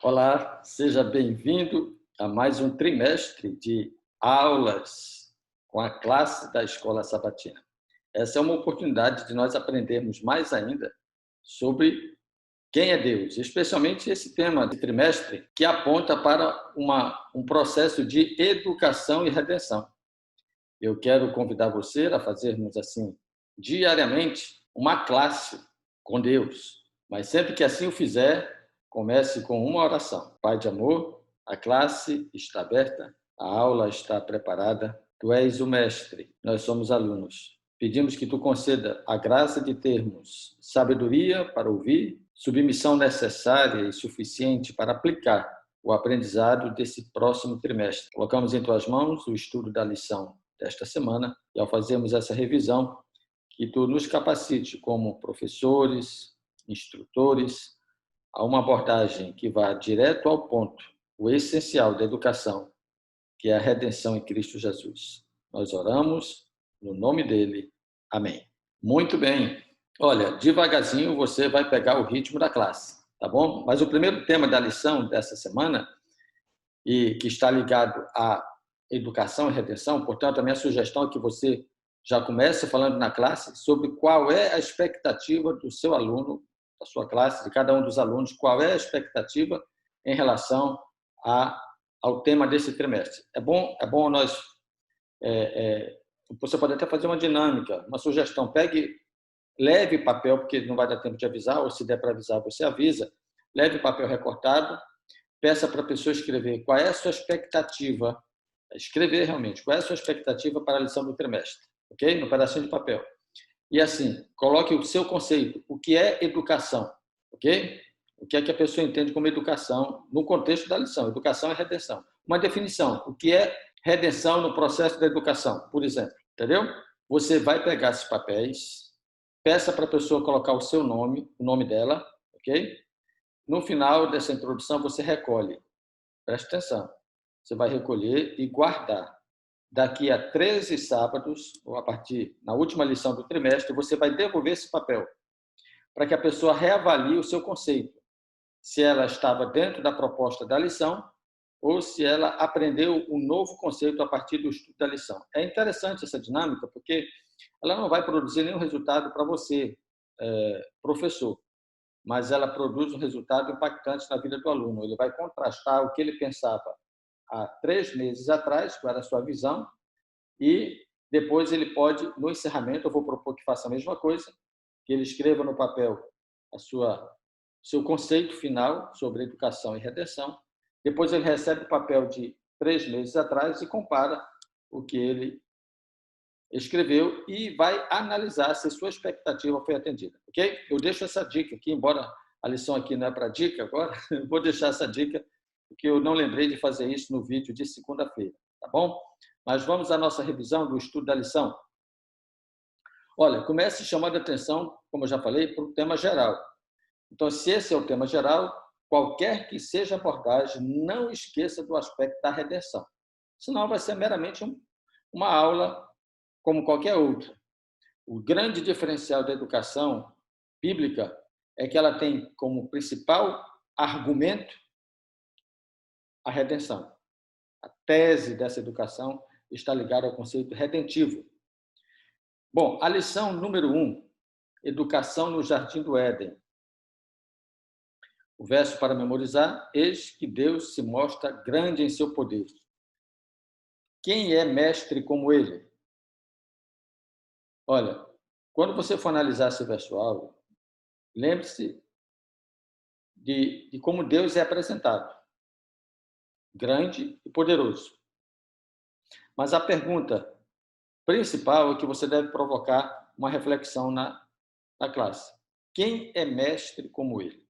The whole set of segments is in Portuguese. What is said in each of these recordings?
Olá, seja bem-vindo a mais um trimestre de aulas com a classe da Escola Sabatina. Essa é uma oportunidade de nós aprendermos mais ainda sobre quem é Deus, especialmente esse tema de trimestre que aponta para um processo de educação e redenção. Eu quero convidar você a fazermos assim, diariamente, uma classe com Deus. Mas sempre que assim o fizer, comece com uma oração. Pai de amor, a classe está aberta, a aula está preparada. Tu és o mestre, nós somos alunos. Pedimos que tu conceda a graça de termos sabedoria para ouvir, submissão necessária e suficiente para aplicar o aprendizado desse próximo trimestre. Colocamos em tuas mãos o estudo da lição desta semana e, ao fazermos essa revisão, que tu nos capacite como professores, instrutores, a uma abordagem que vá direto ao ponto, o essencial da educação, que é a redenção em Cristo Jesus. Nós oramos no nome dele. Amém. Muito bem. Olha, devagarzinho você vai pegar o ritmo da classe, tá bom? Mas o primeiro tema da lição dessa semana, e que está ligado à educação e redenção, portanto, a minha sugestão é que você já comece falando na classe sobre qual é a expectativa do seu aluno, da sua classe, de cada um dos alunos, qual é a expectativa em relação ao tema desse trimestre. É bom nós... você pode até fazer uma dinâmica, uma sugestão. Leve papel, porque não vai dar tempo de avisar, ou se der para avisar, você avisa. Leve papel recortado, peça para a pessoa escrever qual é a sua expectativa, escrever realmente, qual é a sua expectativa para a lição do trimestre, ok? No pedacinho de papel. E assim, coloque o seu conceito, o que é educação, ok? O que é que a pessoa entende como educação no contexto da lição? Educação é redenção. Uma definição, o que é redenção no processo da educação, por exemplo, entendeu? Você vai pegar esses papéis, peça para a pessoa colocar o seu nome, o nome dela, ok? No final dessa introdução, você recolhe. Preste atenção. Você vai recolher e guardar. Daqui a 13 sábados, ou a partir na última lição do trimestre, você vai devolver esse papel para que a pessoa reavalie o seu conceito. Se ela estava dentro da proposta da lição ou se ela aprendeu um novo conceito a partir do estudo da lição. É interessante essa dinâmica porque ela não vai produzir nenhum resultado para você, professor, mas ela produz um resultado impactante na vida do aluno. Ele vai contrastar o que ele pensava há 3 meses atrás, qual era a sua visão, e depois ele pode, no encerramento, eu vou propor que faça a mesma coisa, que ele escreva no papel seu conceito final sobre educação e redenção. Depois ele recebe o papel de 3 meses atrás e compara o que ele escreveu e vai analisar se sua expectativa foi atendida, ok? Eu deixo essa dica aqui, embora a lição aqui não é para dica agora, eu vou deixar essa dica, porque eu não lembrei de fazer isso no vídeo de segunda-feira, tá bom? Mas vamos à nossa revisão do estudo da lição. Olha, comece chamando a atenção, como eu já falei, para o tema geral. Então, se esse é o tema geral, qualquer que seja a abordagem, não esqueça do aspecto da redenção. Senão vai ser meramente uma aula como qualquer outra. O grande diferencial da educação bíblica é que ela tem como principal argumento a redenção. A tese dessa educação está ligada ao conceito redentivo. Bom, a lição número 1, educação no Jardim do Éden. O verso para memorizar: eis que Deus se mostra grande em seu poder. Quem é mestre como ele? Olha, quando você for analisar esse verso, lembre-se de como Deus é apresentado, grande e poderoso. Mas a pergunta principal é que você deve provocar uma reflexão na classe. Quem é mestre como ele?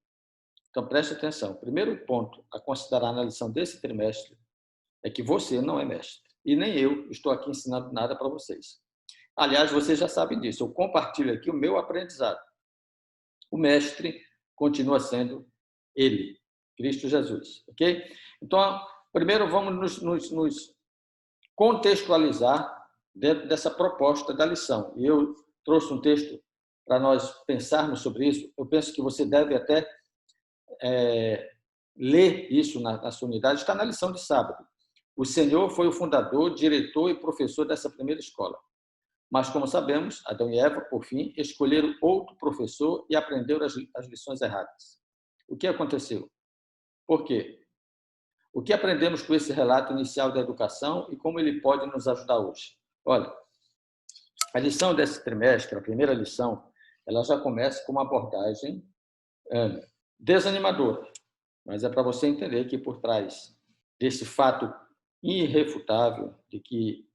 Então, preste atenção. O primeiro ponto a considerar na lição desse trimestre é que você não é mestre. E nem eu estou aqui ensinando nada para vocês. Aliás, vocês já sabem disso. Eu compartilho aqui o meu aprendizado. O mestre continua sendo ele, Cristo Jesus. Ok? Então, primeiro vamos nos contextualizar dentro dessa proposta da lição. E eu trouxe um texto para nós pensarmos sobre isso. Eu penso que você deve até ler isso na sua unidade, está na lição de sábado. O Senhor foi o fundador, diretor e professor dessa primeira escola. Mas, como sabemos, Adão e Eva, por fim, escolheram outro professor e aprenderam as lições erradas. O que aconteceu? Por quê? O que aprendemos com esse relato inicial da educação e como ele pode nos ajudar hoje? Olha, a lição desse trimestre, a primeira lição, ela já começa com uma abordagem desanimadora, mas é para você entender que por trás desse fato irrefutável de que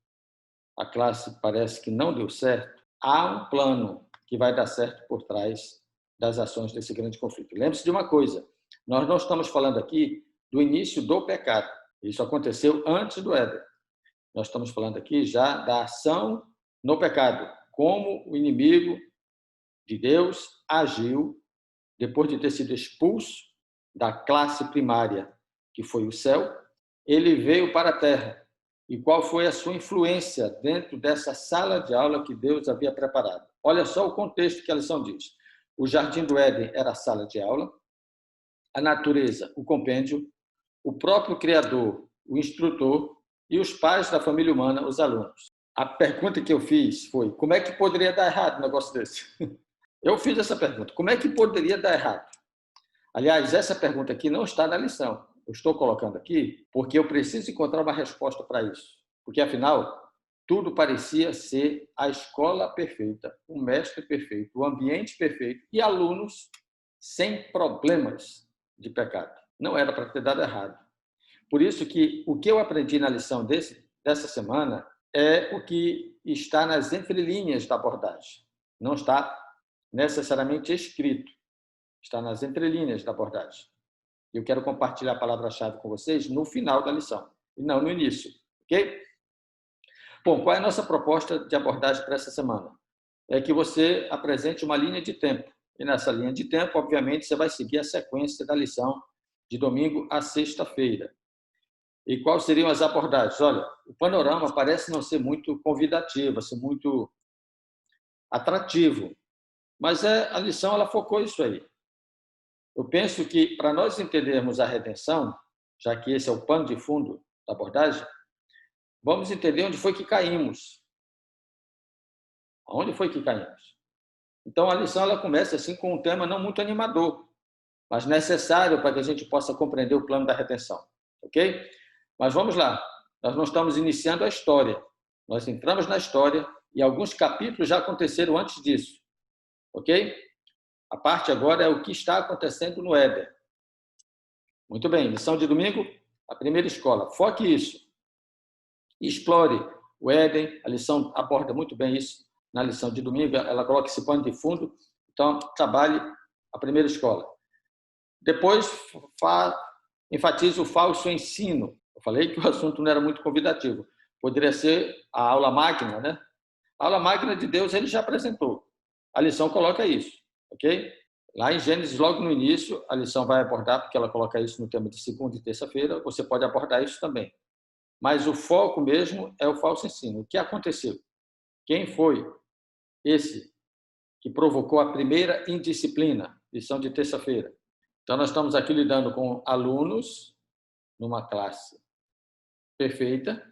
a classe parece que não deu certo, há um plano que vai dar certo por trás das ações desse grande conflito. Lembre-se de uma coisa, nós não estamos falando aqui do início do pecado. Isso aconteceu antes do Éden. Nós estamos falando aqui já da ação no pecado, como o inimigo de Deus agiu depois de ter sido expulso da classe primária, que foi o céu, ele veio para a terra. E qual foi a sua influência dentro dessa sala de aula que Deus havia preparado? Olha só o contexto que a lição diz. O Jardim do Éden era a sala de aula, a natureza, o compêndio, o próprio Criador, o instrutor, e os pais da família humana, os alunos. A pergunta que eu fiz foi: como é que poderia dar errado um negócio desse? Eu fiz essa pergunta: como é que poderia dar errado? Aliás, essa pergunta aqui não está na lição. Eu estou colocando aqui porque eu preciso encontrar uma resposta para isso. Porque, afinal, tudo parecia ser a escola perfeita, o mestre perfeito, o ambiente perfeito e alunos sem problemas de pecado. Não era para ter dado errado. Por isso que o que eu aprendi na lição dessa semana é o que está nas entrelinhas da abordagem. Não está necessariamente escrito, está nas entrelinhas da abordagem. Eu quero compartilhar a palavra-chave com vocês no final da lição, e não no início, ok? Bom, qual é a nossa proposta de abordagem para essa semana? É que você apresente uma linha de tempo. E nessa linha de tempo, obviamente, você vai seguir a sequência da lição de domingo a sexta-feira. E quais seriam as abordagens? Olha, o panorama parece não ser muito convidativo, ser muito atrativo, mas a lição ela focou isso aí. Eu penso que para nós entendermos a redenção, já que esse é o pano de fundo da abordagem, vamos entender onde foi que caímos. Aonde foi que caímos? Então a lição ela começa assim com um tema não muito animador, mas necessário para que a gente possa compreender o plano da redenção, ok? Mas vamos lá, nós não estamos iniciando a história, nós entramos na história e alguns capítulos já aconteceram antes disso, ok? A parte agora é o que está acontecendo no Éden. Muito bem, lição de domingo, a primeira escola. Foque isso. Explore o Éden, a lição aborda muito bem isso na lição de domingo, ela coloca esse pano de fundo, então trabalhe a primeira escola. Depois, enfatize o falso ensino. Eu falei que o assunto não era muito convidativo. Poderia ser a aula magna, né? A aula magna de Deus ele já apresentou. A lição coloca isso, ok? Lá em Gênesis, logo no início, a lição vai abordar, porque ela coloca isso no tema de segunda e terça-feira, você pode abordar isso também. Mas o foco mesmo é o falso ensino. O que aconteceu? Quem foi esse que provocou a primeira indisciplina? Lição de terça-feira. Então, nós estamos aqui lidando com alunos numa classe perfeita,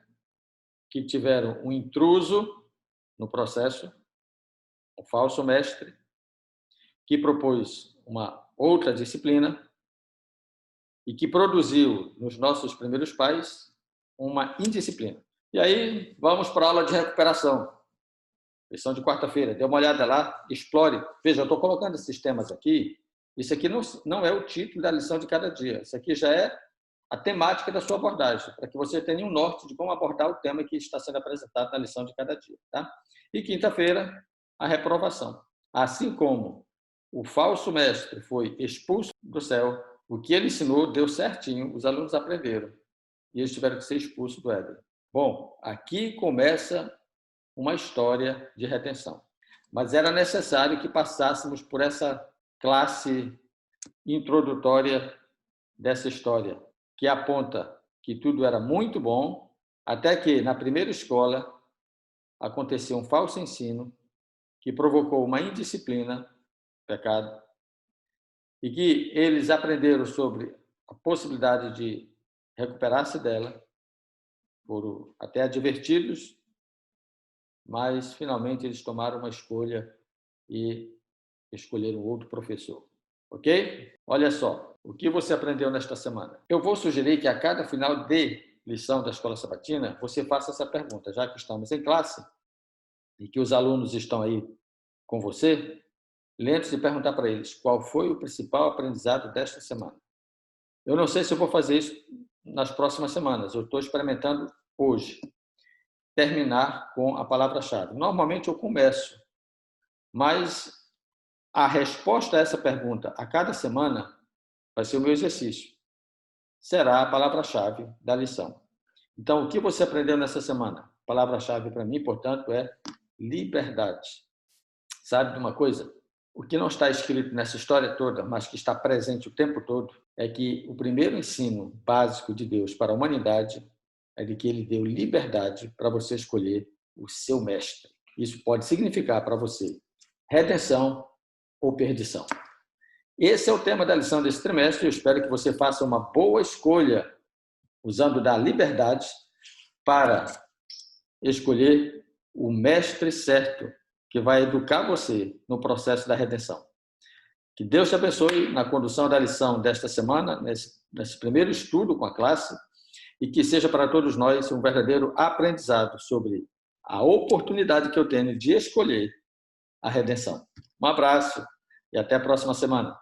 que tiveram um intruso no processo, um falso mestre, que propôs uma outra disciplina e que produziu nos nossos primeiros pais uma indisciplina. E aí, vamos para a aula de recuperação. Lição de quarta-feira. Dê uma olhada lá, explore. Veja, eu estou colocando esses temas aqui. Isso aqui não é o título da lição de cada dia. Isso aqui já é a temática da sua abordagem, para que você tenha um norte de como abordar o tema que está sendo apresentado na lição de cada dia. Tá? E quinta-feira, a reprovação. Assim como o falso mestre foi expulso do céu, o que ele ensinou deu certinho, os alunos aprenderam. E eles tiveram que ser expulsos do Éden. Bom, aqui começa uma história de retenção. Mas era necessário que passássemos por essa classe introdutória dessa história, que aponta que tudo era muito bom, até que, na primeira escola, aconteceu um falso ensino que provocou uma indisciplina, pecado, e que eles aprenderam sobre a possibilidade de recuperar-se dela, foram até advertidos, mas finalmente eles tomaram uma escolha e escolheram outro professor. Ok? Olha só, o que você aprendeu nesta semana? Eu vou sugerir que a cada final de lição da Escola Sabatina, você faça essa pergunta, já que estamos em classe e que os alunos estão aí com você, lembre-se de perguntar para eles qual foi o principal aprendizado desta semana. Eu não sei se eu vou fazer isso nas próximas semanas, eu estou experimentando hoje. Terminar com a palavra-chave. Normalmente eu começo, mas a resposta a essa pergunta a cada semana vai ser o meu exercício. Será a palavra-chave da lição. Então, o que você aprendeu nessa semana? A palavra-chave para mim, portanto, é liberdade. Sabe de uma coisa? O que não está escrito nessa história toda, mas que está presente o tempo todo, é que o primeiro ensino básico de Deus para a humanidade é de que ele deu liberdade para você escolher o seu mestre. Isso pode significar para você redenção ou perdição. Esse é o tema da lição desse trimestre. Eu espero que você faça uma boa escolha usando da liberdade para escolher o mestre certo que vai educar você no processo da redenção. Que Deus te abençoe na condução da lição desta semana, nesse primeiro estudo com a classe, e que seja para todos nós um verdadeiro aprendizado sobre a oportunidade que eu tenho de escolher a redenção. Um abraço e até a próxima semana.